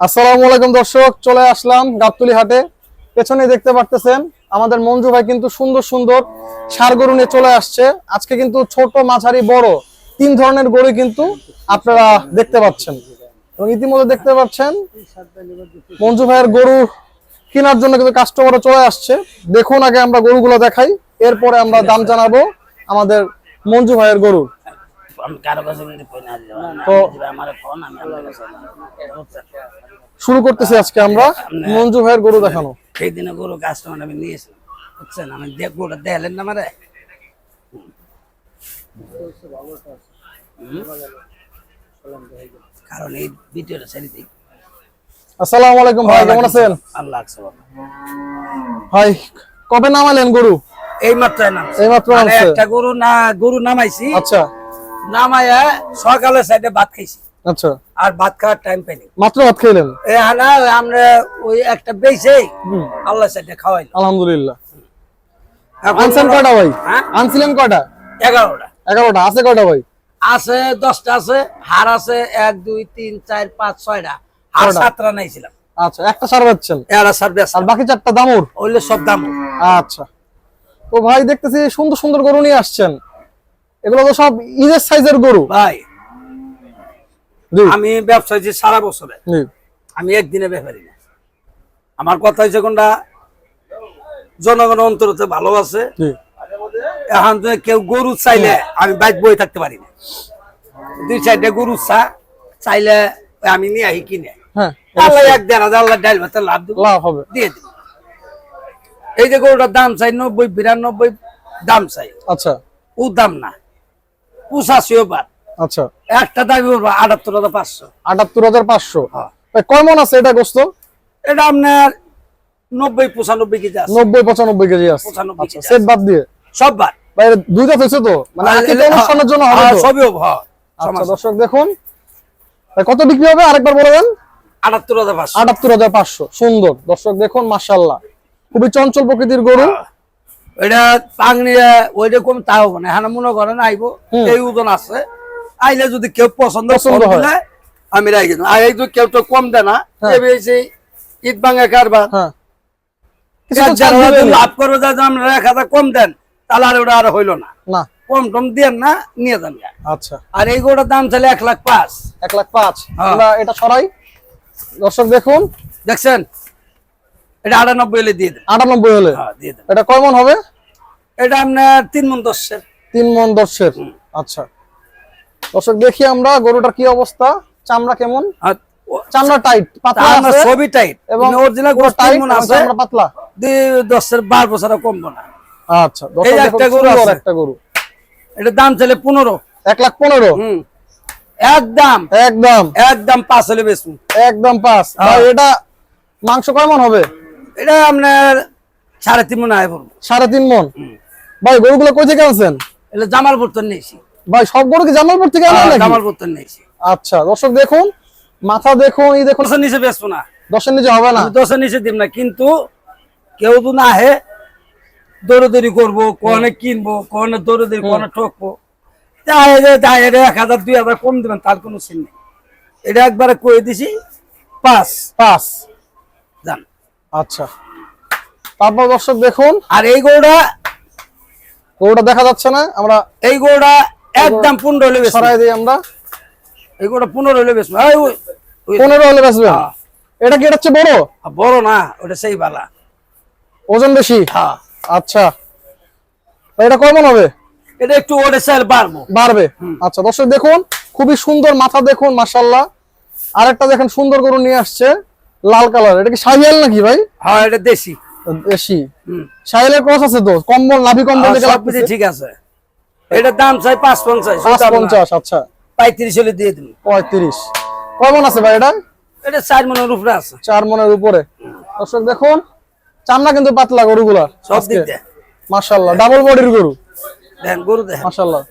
আসসালামু আলাইকুম দর্শক, চলে আসলাম গাবতলী হাটে। পেছনে দেখতে পারতেছেন আমাদের মঞ্জু ভাই কিন্তু সুন্দর সুন্দর ষাঁড় গরু নিয়ে চলে আসছে। আজকে কিন্তু ছোট, মাঝারি, বড় তিন ধরনের গরু কিন্তু আপনারা দেখতে পাচ্ছেন এবং ইতিমধ্যে দেখতে পাচ্ছেন মঞ্জু ভাইয়ের গরু কেনার জন্য কিন্তু কাস্টমারও চলে আসছে। দেখুন, আগে আমরা গরুগুলো দেখাই, এরপরে আমরা দাম জানাবো আমাদের মঞ্জু ভাইয়ের গরু। তো শুরু করতেছি আজকে আমরা মঞ্জু ভাইয়ের গরু দেখানো। সেই দিনে গরু কাস্টমার আমি নিয়েছিলাম, বুঝছেন? আমি গরুটা দেখলেন না মারে, কারণ এই ভিডিওটা ছেড়ে দিই। আসসালামু আলাইকুম ভাই, কেমন আছেন? আল্লাহ ভাই কবে নামালেন গরু? এই মাত্র একটা গরু নামাইছি। আচ্ছা, নামায়া সকালে সাইডে ভাত খাইছি। আচ্ছা, আর ভাত খাওয়ার টাইম পাইনি, মাত্র ভাত খাইলেন? আমরা ওই একটা বেচে আল্লাহ সাইডে খাওয়াই। আলহামদুলিল্লাহ। আনছেন কয়টা ভাই? আনছিলেন কয়টা? 11টা। 11টা আছে কয়টা ভাই? আছে 10টা আছে, হার আছে 1 2 3 4 5 6টা, আর 7টা নাইছিলাম। আচ্ছা, একটা সার বেচছেন? এরা সার বেচ, আর বাকি 4টা দামুর? ওইলে সব দামুর। আচ্ছা, তো ভাই দেখতেছি সুন্দর সুন্দর গরু নিয়ে আসছেন, এগুলো তো সব ঈদের সাইজের গরু ভাই। আমি ব্যবসা যে সারা বছরে, আমি একদিনে ব্যাপারি না। আমার কথা হয়েছে কোনটা, জনগণ অন্তরতে ভালোবাসে। এখন কেউ গরু চাইলে আমি বাইক বই থাকতে পারি না। 2-4টা গরু চাইলে আমি নিয়ে আহি কিনে, আল্লাহ 1-1.5 আল্লাহ ডাইল ভাতে লাভ হবে দিয়ে দিব। এই যে গরুটার দাম চাই 90-92 দাম চাই। আচ্ছা, ও দাম না 85 বার। আচ্ছা, একটা দাবি করবো 78,500। 78,500। কয় মন আছে এটা গোস্ত? এটা আপনার 90-95 কেজি আছে। 90-95 কেজি আছে। আচ্ছা, সেট বাদ দিয়ে সব বাদ ভাই। দুইটা হইছে তো, মানে আকিকা অনুষ্ঠানের জন্য হবে তো? সবই হবে। আচ্ছা দর্শক দেখুন, ভাই কত বিক্রি হবে আরেকবার বলে দেন। 78,500। 78,500। সুন্দর দর্শক দেখুন, মাশাআল্লাহ, খুবই চঞ্চল প্রকৃতির গরু। এটা পাগনি ওইরকম তা হবে না। হ্যাঁ, মনে করেন আইবো, এই ওজন আছে, আইলে যদি কেউ পছন্দ হয় আমি রাখি না। আর এই যদি কেউ তো কম দেয় না, ঈদ ভাঙা কারবার লাভ করবো, আমরা 1,000 কম দেন, তাহলে আর ওটা আর হইলো না। কম টম দেন না, নিয়ে যান। আচ্ছা, আর এই গোটার দাম চাইলে 1,05,000। 1,05,000। আমরা এটা সরাই দর্শক দেখুন, দেখছেন? এটা 98 হলে দিয়ে দেন। 98 হলে দিয়ে দেন। এটা কয় মন হবে? এটা আপনার 3 মণ 10-এর। 3 মণ 10-এর। আচ্ছা দর্শক দেখি আমরা গরুটার কি অবস্থা, চামড়া কেমন? চামড়া টাইট, পাতলা আছে, সবই টাইট এবং অরিজিনাল গোস্ত টাইট আছে, চামড়া পাতলা। 10-এর 12 বছর কমবো না। আচ্ছা দর্শক একটা গরু আছে, একটা গরু। এটা দাম চাইলে 15। 1,15,000। একদম 5 হলে বেচুন। একদম 5। ভাই এটা মাংস কয় মণ হবে? এটা আপনার 3.5 মণ আয় পড়বে। 3.5 মণ। ভাই গরুগুলো কই থেকে আনছেন? এটা জামালপুর থেকে নিয়েছি ভাই। সব গরু কি জামালপুর থেকে আনলেন নাকি? জামালপুর থেকে নিয়েছি। আচ্ছা দর্শক দেখুন, মাথা দেখুন, এই দেখুন। 10-এর নিচে বেচবো না। 10-এর নিচে হবে না? 10-এর নিচে দিব না। কিন্তু কেউ তো না আহে, দৌড়াদৌড়ি করবো, কোনে কিনবো, কোনে দৌড়াদৌড়ি, কোনে ঠকবো, 1,000-2,000 কম দিবেন, তার কোনো চিন নেই। এটা একবারে কয়ে দিছি 5 জান। আচ্ছা, তারপর দর্শক দেখুন, আর এই গরুটা দেখা যাচ্ছে না, আমরা এই গরুটা একদম 15 হলে বেচবো। সরাই দিই আমরা। এই গরুটা 15 হলে বেচবো। 15 হলে বেচবেন? এটা কি এটা হচ্ছে বড়? বড় না, ওটা সেই বালা, ওজন বেশি। আচ্ছা, এটা কয় মণ হবে? এটা একটু ওরে চাইলে বাড়বে। আচ্ছা দর্শক দেখুন, খুবই সুন্দর মাথা দেখুন, মাশাআল্লাহ। আরেকটা দেখেন সুন্দর গরু নিয়ে আসছে, লাল কালার। এটা কি শাহিয়াল নাকি ভাই? হ্যাঁ, এটা দেশি। দেশি শাহিয়ালের ক্রস আছে তো? কম্বল, নাভি কম্বল দেখে লাগছে, ঠিক আছে। এটা দাম চাই 5.50। 5.50। আচ্ছা, 35 হলে দিয়ে দিন। 35। কয় মণ আছে ভাই এটা? এটা 4 মণের উপরে আছে। 4 মণের উপরে। দর্শক দেখুন, চামড়া কিন্তু পাতলা গরুগুলা সব দিক দিয়ে, মাশাআল্লাহ। ডাবল বডির গরু দেন, গরু দেন, মাশাআল্লাহ।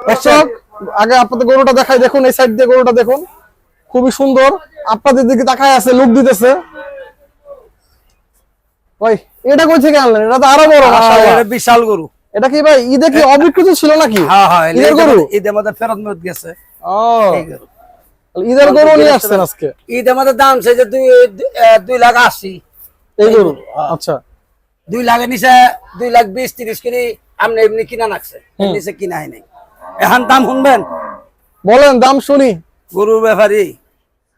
দর্শক আগে আপনাদের গরুটা দেখাই, দেখুন এই সাইড দিয়ে গরুটা দেখুন, খুবই সুন্দর, আপনাদের দিকে তাকায় আছে, লুক দিতেছে। ভাই এটা কই থেকে আনলেন? এটা তো আরো বড়, মাশাআল্লাহ। এটা বিশাল গরু। এটা কি ভাই ঈদে কি অবিকৃত ছিল নাকি? হ্যাঁ, ঈদের গরু? ঈদের মধ্যে ফেরত গেছে। ও, ঈদের গরু নিয়ে আসছেন আজকে? ঈদ আমাদের দাম সে যে 2,80,000 এই গরু, আচ্ছা। 2,00,000 নিচে 2,20,30 করে আপনি এমনি কিনা নাকছে, নিচে কিনা হয় নাই। এখন দাম শুনবেন? বলেন, দাম শুনি। গরুর ব্যাপারী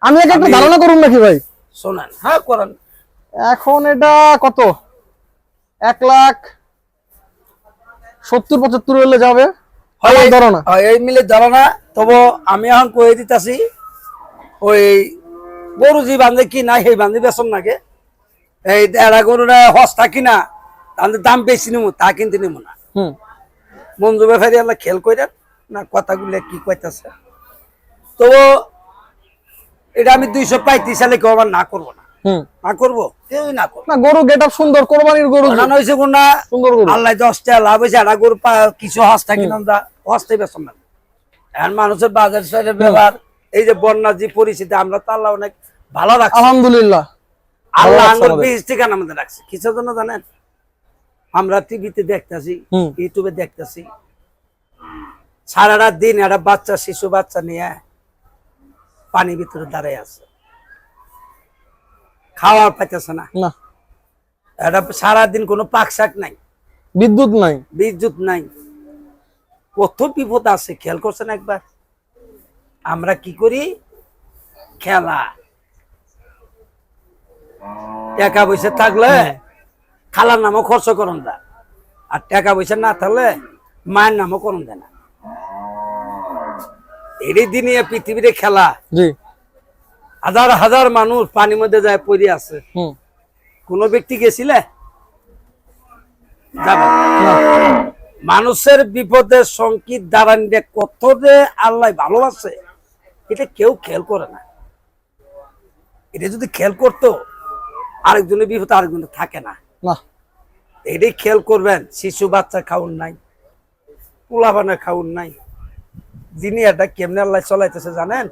আমি একটা ধারণা করুন নাকি ভাই? শোনেন, হ্যাঁ করেন। এখন এটা কত, 1,70,75 হলে যাবে আমার ধারণা। এই মিলে ধারণা। তবে আমি এখন কয়ে দিতেছি, ওই গরু যে বান্ধে কিনা সেই বান্ধে বেসন নাকি এই এরা গরুরা হস্তা কিনা তাহলে দাম বেশি নিব, তা কিনতে নিব না। মঞ্জু ব্যাপারী আল্লাহ খেয়াল করেন না কথাগুলো কি কইতাছে। তো এটা আমি 235 সালে কেউ আবার না করবো না, না করবো, কেউই না করবো না। গরু গেটআপ সুন্দর, কোরবানির গরু হয়েছে কোনটা সুন্দর গরু। আল্লাহ 10 টাকা লাভ হয়েছে, একটা গরু কিছু হস্তা কিনা দা হস্তাই বেসন না। এখন মানুষের বাজার সাইডের ব্যবহার, এই যে বন্যা যে পরিস্থিতি, আমরা তো আল্লাহ অনেক ভালো রাখছি আলহামদুলিল্লাহ। আল্লাহ আঙ্গুর বীজ ঠিকানা আমাদের রাখছে। কিসের জন্য জানেন? আমরা টিভিতে দেখতেছি, ইউটিউবে দেখতেছি, সারাটা দিন একটা বাচ্চা, শিশু বাচ্চা নিয়ে পানির ভিতরে দাঁড়ায় আছে, খাওয়ার পাইতেছে না। এটা সারাদিন কোনো পাক শাক নাই, বিদ্যুৎ নাই, বিদ্যুৎ নাই, কত বিপদ আছে। খেয়াল করছেন একবার? আমরা কি করি? খেলা, টাকা পয়সা থাকলে খালার নামও খরচ করুন দা, আর টাকা পয়সা না থাকলে মায়ের নামও করুন দেয় না। এরই দিনে পৃথিবীতে খেলা, হাজার হাজার মানুষ পানির মধ্যে যায় পড়ে আছে। কোন ব্যক্তি গেছিলে? যাবে মানুষের বিপদের সংকেত দ্বারা কত যে আল্লাহ ভালোবাসে, এটা কেউ খেয়াল করে না। এটা যদি খেয়াল করতো, আরেকজনের বিপদ আরেকজনের থাকে না। এটাই খেয়াল করবেন। শিশু বাচ্চা খাউন নাই, পোলাবানা খাউন নাই, যিনি এটা কেমনে আল্লাহ চলাইতেছে জানেন?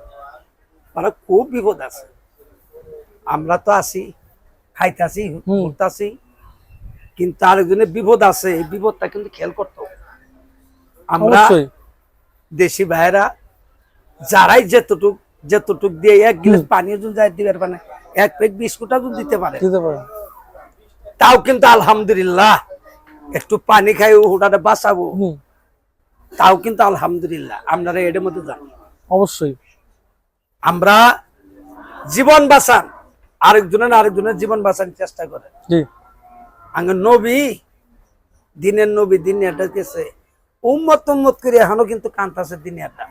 মানে খুব বিপদ আছে। আমরা তো আছি, খাইতাছি, ঘুরতাছি, কিন্তু আরেকজনের বিপদ আছে, এই বিপদটা কিন্তু খেয়াল করতো। আমরা দেশি ভাইয়েরা যারাই যেতটুক দিয়ে 1 গ্লাস পানি যাই দিবে পারে, 1 প্লেট বিস্কুট দিতে পারে, তাও কিন্তু আলহামদুলিল্লাহ। একটু পানি খাই ওটাতে বাঁচাবো, তাও কিন্তু আলহামদুলিল্লাহ। আপনারা এর মধ্যে জানি অবশ্যই আমরা জীবন বাঁচান, আরেকজনের জীবন বাঁচানোর চেষ্টা করে। আগে নবী, দিনের নবী, দিনিয়াটা গেছে উম্মত করে, এখনো কিন্তু কান্তাছে দিনিয়াটা।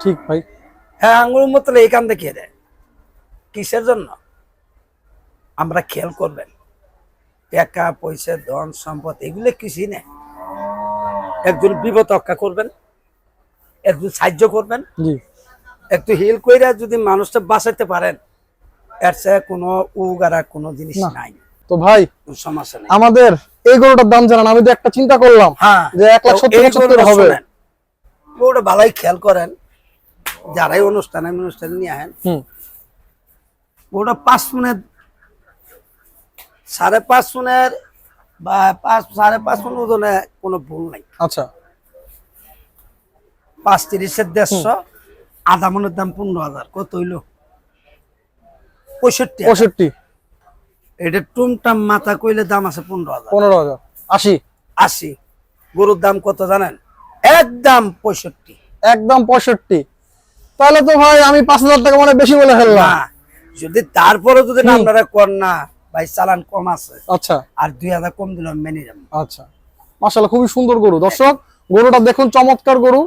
ঠিক ভাই। হ্যাঁ, আঙ্গুর উম্মত এই কান দেখিয়ে দেয়। কিসের জন্য? আমরা খেয়াল করবেন, টাকা পয়সা, ধন সম্পদ এগুলো কিছুই নেই। একজন বিপদ রক্ষা করবেন, একজন সাহায্য করবেন, একটু হিল কইরা যদি মানুষটা বাঁচাইতে পারেন, এর চেয়ে কোনো উগারা কোনো জিনিস নাই। তো ভাই, সমস্যা নেই। আমাদের এই গরুটার দাম জানান। আমি তো একটা চিন্তা করলাম যে 1,70,75 হবে। গরুটা ভালোই খেয়াল করেন, যারাই অনুষ্ঠানে নিয়ে আহেন। গরুটা 5 মনের, 5.5 মনের বা 5.5 মন ওজনে কোনো ভুল নাই। আচ্ছা, 5.30 150, আধা মনের দাম 15,000। কত হইলো? 65। এটা টুমটাম মাথা কইলে দাম আছে 15,000। 80। গরুর দাম কত জানেন? একদম 65। একদম 65। তাহলে তো ভাই আমি 5,000 টাকা মানে বেশি বলে ফেললাম। যদি তারপরে যদি আপনারা কর না ভাই, চালান কম আছে। আচ্ছা, আর 2,000 কম দিলাম, মেনে যাবেন। আচ্ছা, মাশাআল্লাহ, খুবই সুন্দর গরু। দর্শক, গরুটা দেখুন, চমৎকার গরু।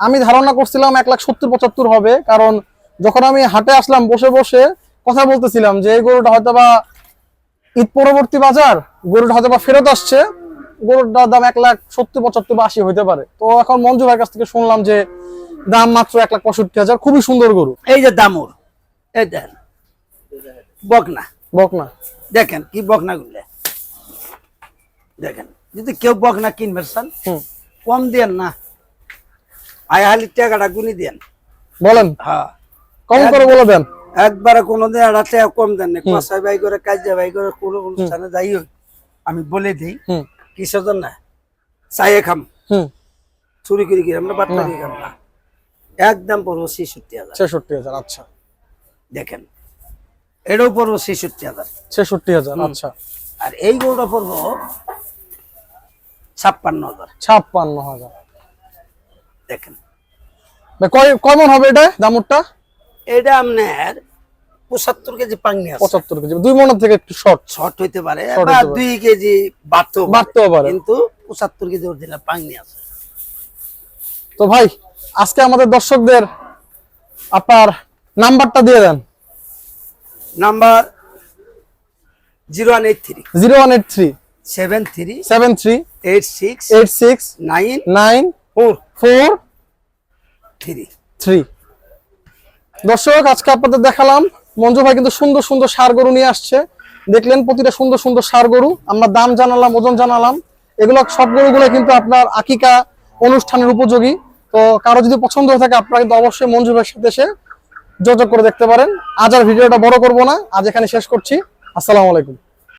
আমি ধারণা করছিলাম 1,70,75 হবে, কারণ যখন আমি হাটে আসলাম, বসে বসে কথা বলতেছিলাম যে এই গরুটা হয়তোবা ঈদ পরবর্তী বাজার, গরুটা হয়তোবা ফেরত আসছে, গরুটার দাম 1,70,75 বা 80 হইতে পারে। তো এখন মঞ্জু ভাইয়ের কাছ থেকে শুনলাম যে দাম মাত্র 1,65,000। খুবই সুন্দর গরু। এই যে দামুর, এই দেখেন বকনা, দেখেন কি বকনা গুলো দেখেন। যদি কেউ বকনা কিনবেন কম দেন না, আয়ালি টাকাটা গুনি দেন। বলেন, কম করে বলে দেন। একবারে কোনোদিন একটা কম দেন না। কষাই ভাই করে, কাজা ভাই করে, কোনো অনুষ্ঠানে যাই হোক আমি বলে দিই, কিসের জন্য চাইয়ে খাম, চুরি করে কি আমরা বাট্টা দিয়ে খাম না। একদম পড়বো 66,000। 66,000। আচ্ছা, দেখেন এটাও পড়বো 66,000। 66,000। আচ্ছা, আর এই গরুটা পড়বো 56,000। 56,000। দেখেন ভাই কয় মন হবে এটা দামটা? এটা আপনার 75 কেজি পাংনি আছে। 75 কেজি, 2 মনের থেকে একটু শর্ট শর্ট হইতে পারে Short বা হইতে পারে। 2 কেজি বাড়তেও পারে। কিন্তু 75 কেজি অরিজিনাল পাংনি আছে। তো ভাই আজকে আমাদের দর্শকদের আপনার নাম্বারটা দিয়ে দেন। নাম্বার 0183 0183 73 73 86 86 943। 943। দর্শক আজকে আপনাদের দেখালাম মঞ্জু ভাই কিন্তু সুন্দর সুন্দর ষাঁড় গরু নিয়ে আসছে। দেখলেন প্রতিটা সুন্দর সুন্দর ষাঁড় গরু, আমরা দাম জানালাম, ওজন জানালাম। এগুলো সব গরুগুলো কিন্তু আপনার আকিকা অনুষ্ঠানের উপযোগী। তো কারো যদি পছন্দ হয়ে থাকে আপনারা কিন্তু অবশ্যই মঞ্জু ভাইয়ের সাথে এসে যোগাযোগ করে দেখতে পারেন। আজ আর ভিডিওটা বড় করব না, আজ এখানে শেষ করছি। আসসালামু আলাইকুম।